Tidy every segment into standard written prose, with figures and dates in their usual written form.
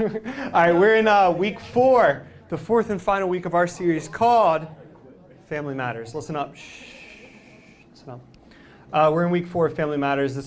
All right, we're in week 4, the 4th and final week of our series called Family Matters. Listen up. Shh. Listen up. We're in week 4 of Family Matters. It's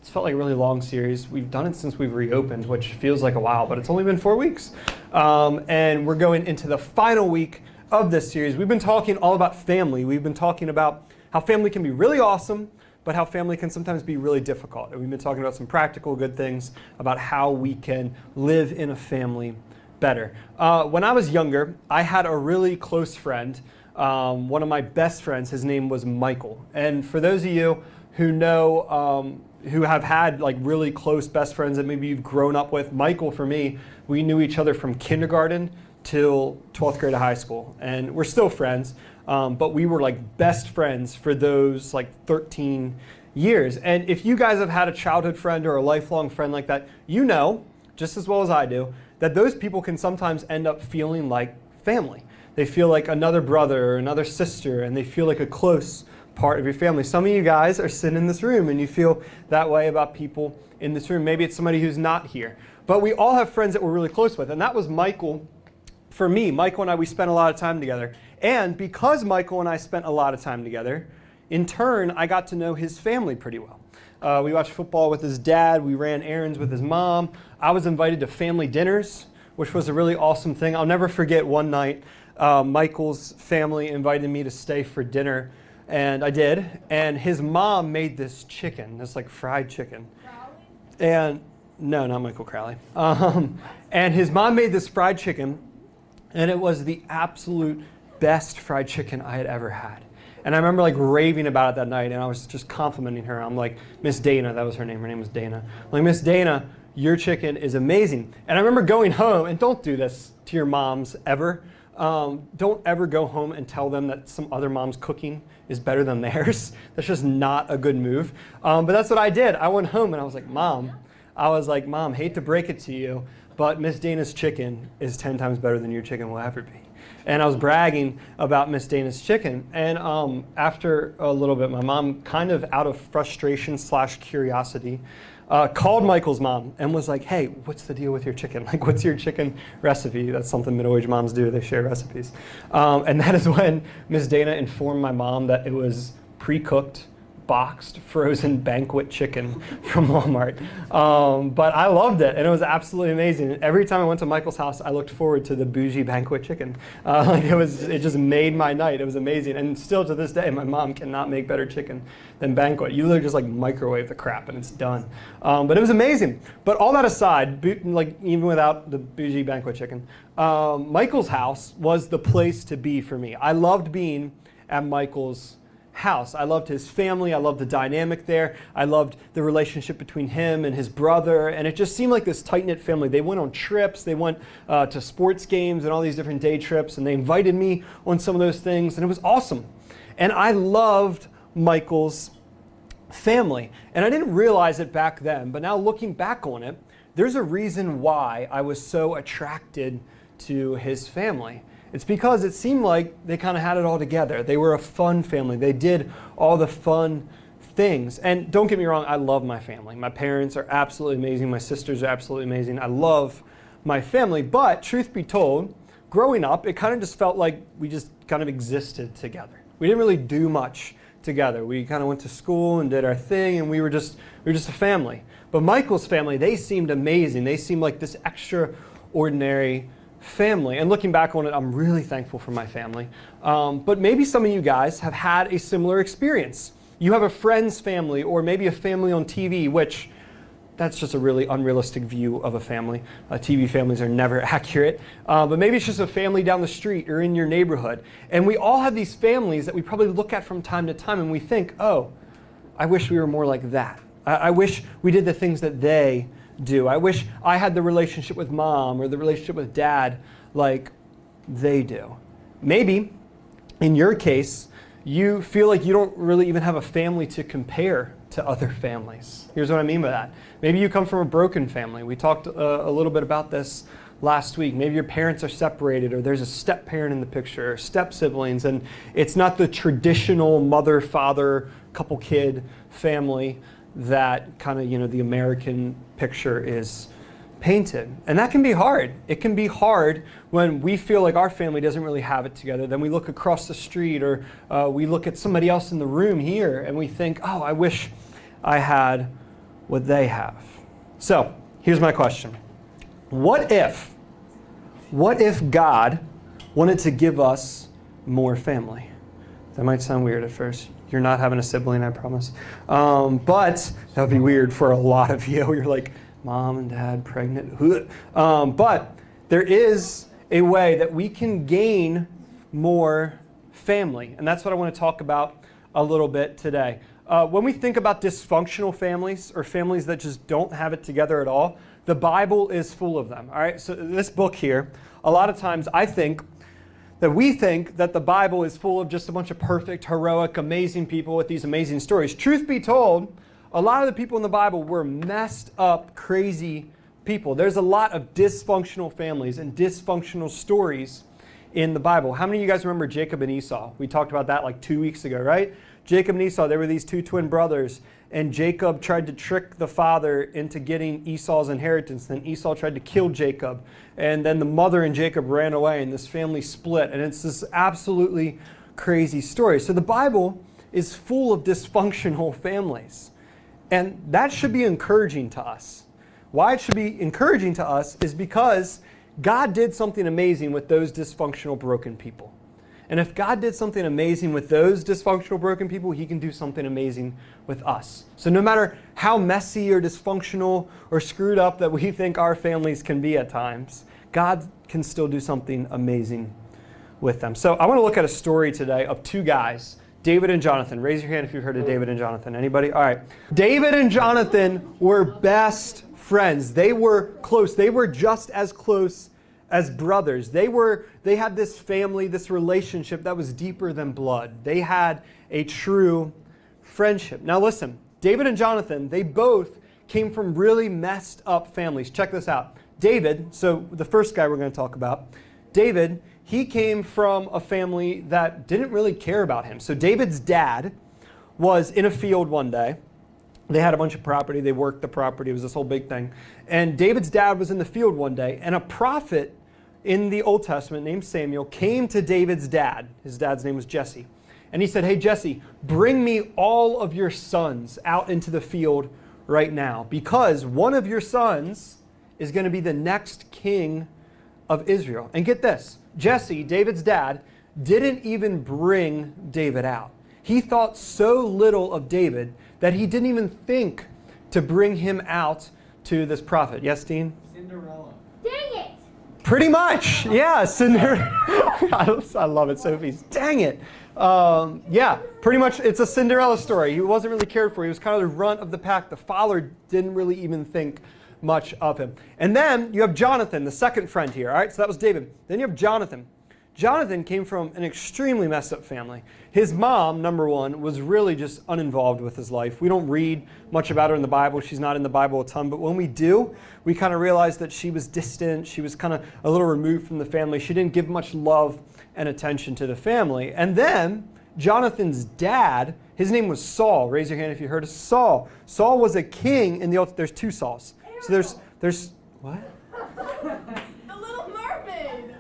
felt like a really long series. We've done it since we've reopened, which feels like a while, but it's only been 4 weeks. And we're going into the final week of this series. We've been talking all about family. We've been talking about how family can be really awesome, but how family can sometimes be really difficult. And we've been talking about some practical good things about how we can live in a family better. When I was younger, I had a really close friend, one of my best friends. His name was Michael. And for those of you who know, who have had like really close best friends that maybe you've grown up with, Michael, for me, we knew each other from kindergarten till 12th grade of high school. And we're still friends. But we were like best friends for those like 13 years. And if you guys have had a childhood friend or a lifelong friend like that, you know, just as well as I do, that those people can sometimes end up feeling like family. They feel like another brother or another sister, and they feel like a close part of your family. Some of you guys are sitting in this room and you feel that way about people in this room. Maybe it's somebody who's not here. But we all have friends that we're really close with. And that was Michael. For me, Michael and I, we spent a lot of time together. And because Michael and I spent a lot of time together, in turn, I got to know his family pretty well. We watched football with his dad. We ran errands with his mom. I was invited to family dinners, which was a really awesome thing. I'll never forget one night, Michael's family invited me to stay for dinner, and I did. And his mom made this chicken, this like fried chicken. Crowley? And no, not Michael Crowley. And his mom made this fried chicken, and it was the absolute best fried chicken I had ever had. And I remember like raving about it that night, and I was just complimenting her. I'm like, Miss Dana, that was her name. Her name was Dana. I'm like, Miss Dana, your chicken is amazing. And I remember going home, and don't do this to your moms ever. Don't ever go home and tell them that some other mom's cooking is better than theirs. That's just not a good move. But that's what I did. I went home and I was like, Mom, hate to break it to you, but Miss Dana's chicken is 10 times better than your chicken will ever be. And I was bragging about Miss Dana's chicken. And after a little bit, my mom, kind of out of frustration / curiosity, called Michael's mom and was like, hey, what's the deal with your chicken? Like, what's your chicken recipe? That's something middle-aged moms do. They share recipes. And that is when Miss Dana informed my mom that it was pre-cooked, boxed, frozen banquet chicken from Walmart. But I loved it, and it was absolutely amazing. Every time I went to Michael's house, I looked forward to the bougie banquet chicken. It just made my night. It was amazing. And still to this day, my mom cannot make better chicken than banquet. You literally just like microwave the crap and it's done. But it was amazing. But all that aside, like even without the bougie banquet chicken, Michael's house was the place to be for me. I loved being at Michael's house. I loved his family. I loved the dynamic there. I loved the relationship between him and his brother. And it just seemed like this tight-knit family. They went on trips. They went to sports games and all these different day trips. And they invited me on some of those things. And it was awesome. And I loved Michael's family. And I didn't realize it back then. But now looking back on it, there's a reason why I was so attracted to his family. It's because it seemed like they kind of had it all together. They were a fun family. They did all the fun things. And don't get me wrong, I love my family. My parents are absolutely amazing. My sisters are absolutely amazing. I love my family. But truth be told, growing up, it kind of just felt like we just kind of existed together. We didn't really do much together. We kind of went to school and did our thing, and we were just a family. But Michael's family, they seemed amazing. They seemed like this extraordinary family. And looking back on it, I'm really thankful for my family. But maybe some of you guys have had a similar experience. You have a friend's family, or maybe a family on TV, which that's just a really unrealistic view of a family. TV families are never accurate. But maybe it's just a family down the street or in your neighborhood. And we all have these families that we probably look at from time to time and we think, oh, I wish we were more like that. I wish we did the things that they do. I wish I had the relationship with mom or the relationship with dad like they do. Maybe, in your case, you feel like you don't really even have a family to compare to other families. Here's what I mean by that. Maybe you come from a broken family. We talked a little bit about this last week. Maybe your parents are separated, or there's a step parent in the picture, or step siblings, and it's not the traditional mother, father, couple kid family that kind of, the American picture is painted. And that can be hard. It can be hard when we feel like our family doesn't really have it together. Then we look across the street, or we look at somebody else in the room here and we think, oh, I wish I had what they have. So here's my question. What if God wanted to give us more family? That might sound weird at first. You're not having a sibling, I promise. But that would be weird for a lot of you. You're like, mom and dad pregnant. But there is a way that we can gain more family. And that's what I want to talk about a little bit today. When we think about dysfunctional families, or families that just don't have it together at all, the Bible is full of them. All right. So this book here, a lot of times we think that the Bible is full of just a bunch of perfect, heroic, amazing people with these amazing stories. Truth be told, a lot of the people in the Bible were messed up, crazy people. There's a lot of dysfunctional families and dysfunctional stories in the Bible. How many of you guys remember Jacob and Esau? We talked about that like 2 weeks ago, right? Jacob and Esau, they were these two twin brothers, and Jacob tried to trick the father into getting Esau's inheritance. Then Esau tried to kill Jacob, and then the mother and Jacob ran away, and this family split, and it's this absolutely crazy story. So the Bible is full of dysfunctional families, and that should be encouraging to us. Why it should be encouraging to us is because God did something amazing with those dysfunctional, broken people. And if God did something amazing with those dysfunctional, broken people, He can do something amazing with us. So no matter how messy or dysfunctional or screwed up that we think our families can be at times, God can still do something amazing with them. So I want to look at a story today of two guys, David and Jonathan. Raise your hand if you've heard of David and Jonathan. Anybody? All right. David and Jonathan were best friends. They were close. They were just as close as brothers. They had this family, this relationship that was deeper than blood. They had a true friendship. Now listen, David and Jonathan, they both came from really messed up families. Check this out. David, so the first guy we're going to talk about, David, he came from a family that didn't really care about him. So David's dad was in a field one day. They had a bunch of property. They worked the property. It was this whole big thing. And David's dad was in the field one day, and a prophet in the Old Testament named Samuel came to David's dad. His dad's name was Jesse. And he said, hey, Jesse, bring me all of your sons out into the field right now, because one of your sons is going to be the next king of Israel. And get this, Jesse, David's dad, didn't even bring David out. He thought so little of David that he didn't even think to bring him out to this prophet. Yes, Dean? Cinderella. Dang it! Pretty much, yeah. Cinderella. I love it, Sophie's. Dang it. Yeah, pretty much it's a Cinderella story. He wasn't really cared for. He was kind of the runt of the pack. The father didn't really even think much of him. And then you have Jonathan, the second friend here. All right, so that was David. Then you have Jonathan. Jonathan came from an extremely messed up family. His mom, number one, was really just uninvolved with his life. We don't read much about her in the Bible. She's not in the Bible a ton. But when we do, we kind of realize that she was distant. She was kind of a little removed from the family. She didn't give much love and attention to the family. And then Jonathan's dad, his name was Saul. Raise your hand if you heard of Saul. Saul was a king in the Old. There's two Sauls. So there's what? The Little Mermaid!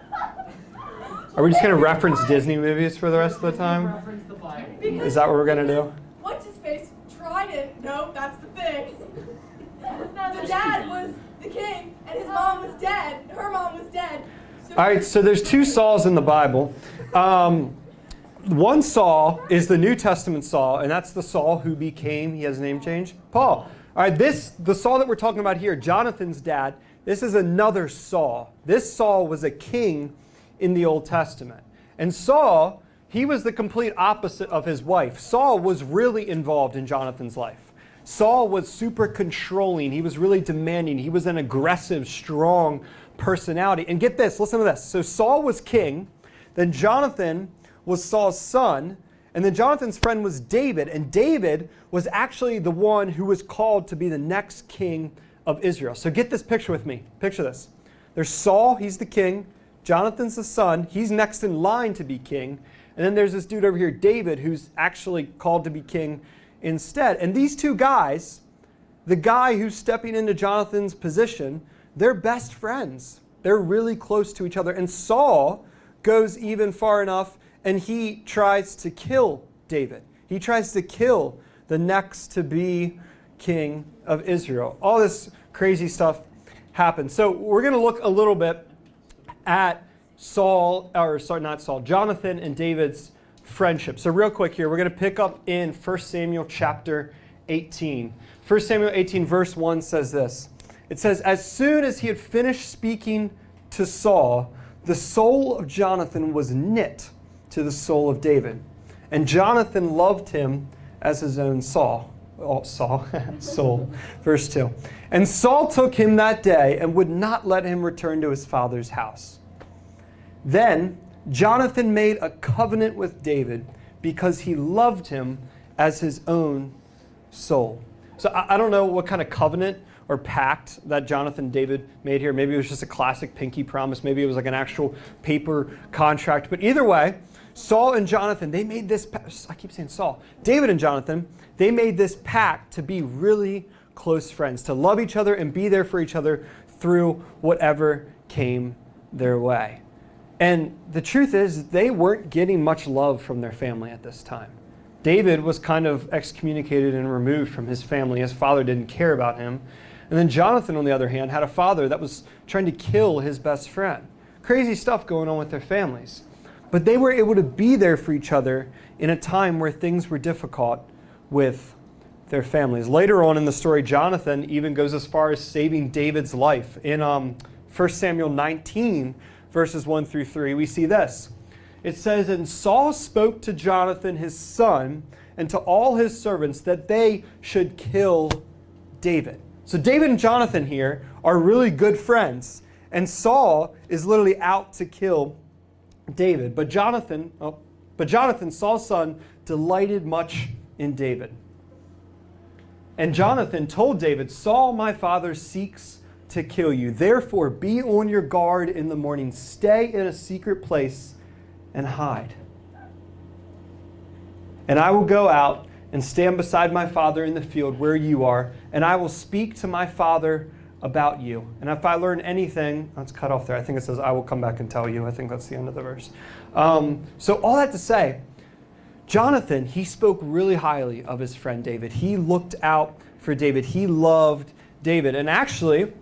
Are we just going to reference Disney movies for the rest of the time? Reference the Bible. Is that what we're going to do? What's his face? Trident. Nope, that's the thing. The dad was the king, and his mom was dead. Her mom was dead. So All right, so there's two Sauls in the Bible. One Saul is the New Testament Saul, and that's the Saul who became, he has a name change, Paul. All right, the Saul that we're talking about here, Jonathan's dad, this is another Saul. This Saul was a king in the Old Testament. And Saul, he was the complete opposite of his wife. Saul was really involved in Jonathan's life. Saul was super controlling. He was really demanding. He was an aggressive, strong personality. And get this, listen to this. So Saul was king, then Jonathan was Saul's son, and then Jonathan's friend was David, and David was actually the one who was called to be the next king of Israel. So get this picture with me. Picture this. There's Saul, he's the king. Jonathan's the son. He's next in line to be king. And then there's this dude over here, David, who's actually called to be king instead. And these two guys, the guy who's stepping into Jonathan's position, they're best friends. They're really close to each other. And Saul goes even far enough and he tries to kill David. He tries to kill the next to be king of Israel. All this crazy stuff happens. So we're going to look a little bit at Jonathan and David's friendship. So real quick here, we're going to pick up in 1 Samuel chapter 18. 1 Samuel 18 verse 1 says this. It says, as soon as he had finished speaking to Saul, the soul of Jonathan was knit to the soul of David. And Jonathan loved him as his own soul. Verse 2. And Saul took him that day and would not let him return to his father's house. Then Jonathan made a covenant with David because he loved him as his own soul. So I don't know what kind of covenant or pact that Jonathan and David made here. Maybe it was just a classic pinky promise. Maybe it was like an actual paper contract. But either way, Saul and Jonathan, they made this, I keep saying Saul, David and Jonathan, they made this pact to be really close friends, to love each other and be there for each other through whatever came their way. And the truth is, they weren't getting much love from their family at this time. David was kind of excommunicated and removed from his family. His father didn't care about him. And then Jonathan, on the other hand, had a father that was trying to kill his best friend. Crazy stuff going on with their families. But they were able to be there for each other in a time where things were difficult with their families. Later on in the story, Jonathan even goes as far as saving David's life. In 1 Samuel 19, verses 1 through 3, we see this. It says, and Saul spoke to Jonathan his son and to all his servants that they should kill David. So David and Jonathan here are really good friends. And Saul is literally out to kill David. But Jonathan, Saul's son, delighted much in David. And Jonathan told David, Saul, my father, seeks to kill you. Therefore, be on your guard in the morning. Stay in a secret place and hide. And I will go out and stand beside my father in the field where you are, and I will speak to my father about you. And if I learn anything, let's cut off there. I think it says, I will come back and tell you. I think that's the end of the verse. So all that to say, Jonathan, he spoke really highly of his friend David. He looked out for David. He loved David. And actually,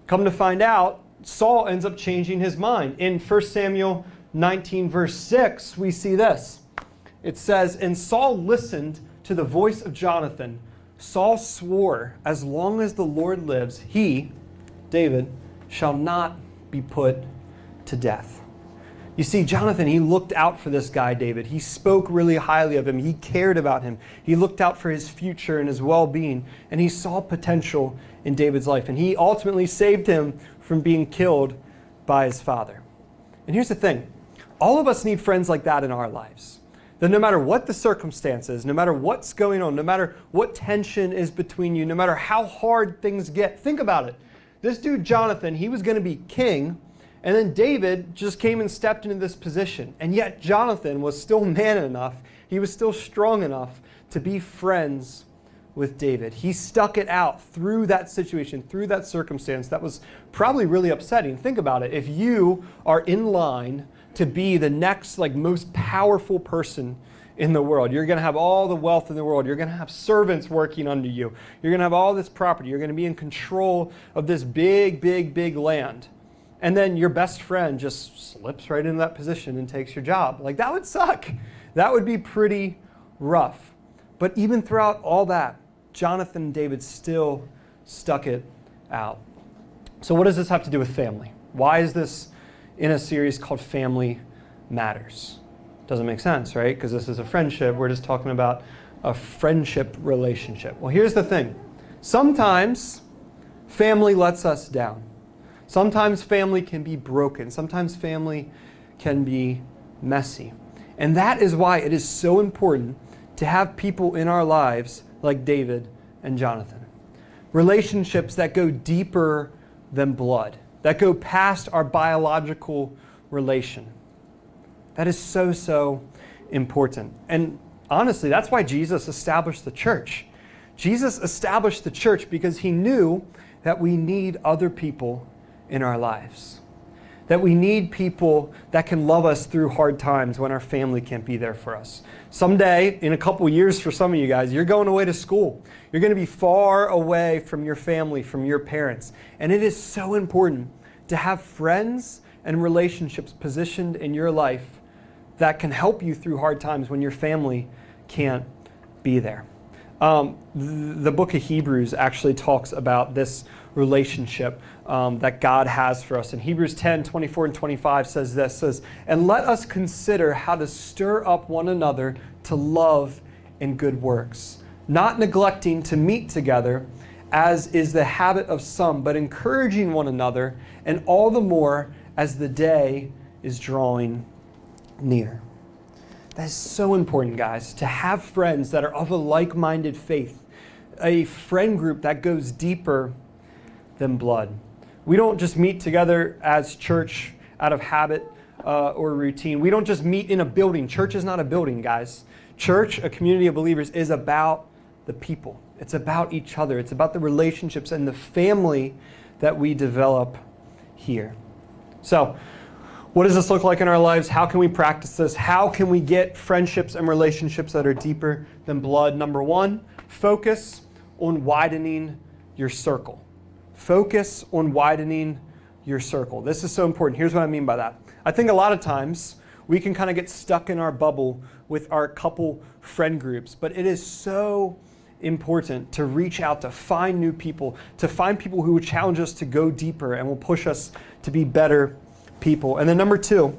come to find out, Saul ends up changing his mind. In 1 Samuel 19, verse 6, we see this. It says, and Saul listened to the voice of Jonathan. Saul swore, as long as the Lord lives, he, David, shall not be put to death. You see, Jonathan, he looked out for this guy, David. He spoke really highly of him. He cared about him. He looked out for his future and his well-being, and he saw potential in David's life. And he ultimately saved him from being killed by his father. And here's the thing. All of us need friends like that in our lives. That no matter what the circumstances, no matter what's going on, no matter what tension is between you, no matter how hard things get, think about it. This dude, Jonathan, he was going to be king, and then David just came and stepped into this position. And yet Jonathan was still man enough, he was still strong enough to be friends with David. He stuck it out through that situation, through that circumstance that was probably really upsetting. Think about it. If you are in line to be the next most powerful person in the world, you're going to have all the wealth in the world, you're going to have servants working under you, you're going to have all this property, you're going to be in control of this big, big, big land. And then your best friend just slips right into that position and takes your job. That would suck. That would be pretty rough. But even throughout all that, Jonathan and David still stuck it out. So what does this have to do with family? Why is this in a series called Family Matters? Doesn't make sense, right? Because this is a friendship. We're just talking about a friendship relationship. Well, here's the thing. Sometimes family lets us down. Sometimes family can be broken. Sometimes family can be messy. And that is why it is so important to have people in our lives like David and Jonathan. Relationships that go deeper than blood, that go past our biological relation. That is so, so important. And honestly, that's why Jesus established the church. Jesus established the church because he knew that we need other people in our lives. That we need people that can love us through hard times when our family can't be there for us. Someday, in a couple years for some of you guys, you're going away to school. You're going to be far away from your family, from your parents. And it is so important to have friends and relationships positioned in your life that can help you through hard times when your family can't be there. The book of Hebrews actually talks about this relationship that God has for us. In Hebrews 10, 24 and 25 says, "And let us consider how to stir up one another to love and good works, not neglecting to meet together, as is the habit of some, but encouraging one another, and all the more as the day is drawing near." That is so important, guys, to have friends that are of a like-minded faith, a friend group that goes deeper than blood. We don't just meet together as church out of habit or routine. We don't just meet in a building. Church is not a building, guys. Church, a community of believers, is about the people. It's about each other. It's about the relationships and the family that we develop here. So, what does this look like in our lives? How can we practice this? How can we get friendships and relationships that are deeper than blood? Number one, focus on widening your circle. Focus on widening your circle. This is so important. Here's what I mean by that. I think a lot of times we can kind of get stuck in our bubble with our couple friend groups, but it is so important to reach out, to find new people, to find people who will challenge us to go deeper and will push us to be better people. And then number two,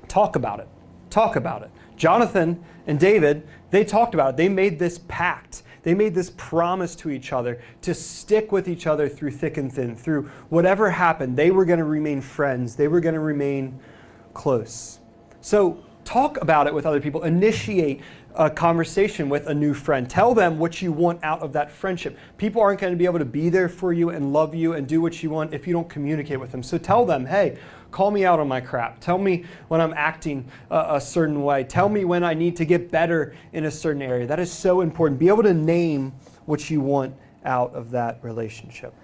talk about it. Talk about it. Jonathan and David, they talked about it. They made this pact. They made this promise to each other to stick with each other through thick and thin. Through whatever happened, they were going to remain friends. They were going to remain close. So talk about it with other people. Initiate a conversation with a new friend. Tell them what you want out of that friendship. People aren't going to be able to be there for you and love you and do what you want if you don't communicate with them. So tell them, hey, call me out on my crap. Tell me when I'm acting a certain way. Tell me when I need to get better in a certain area. That is so important. Be able to name what you want out of that relationship.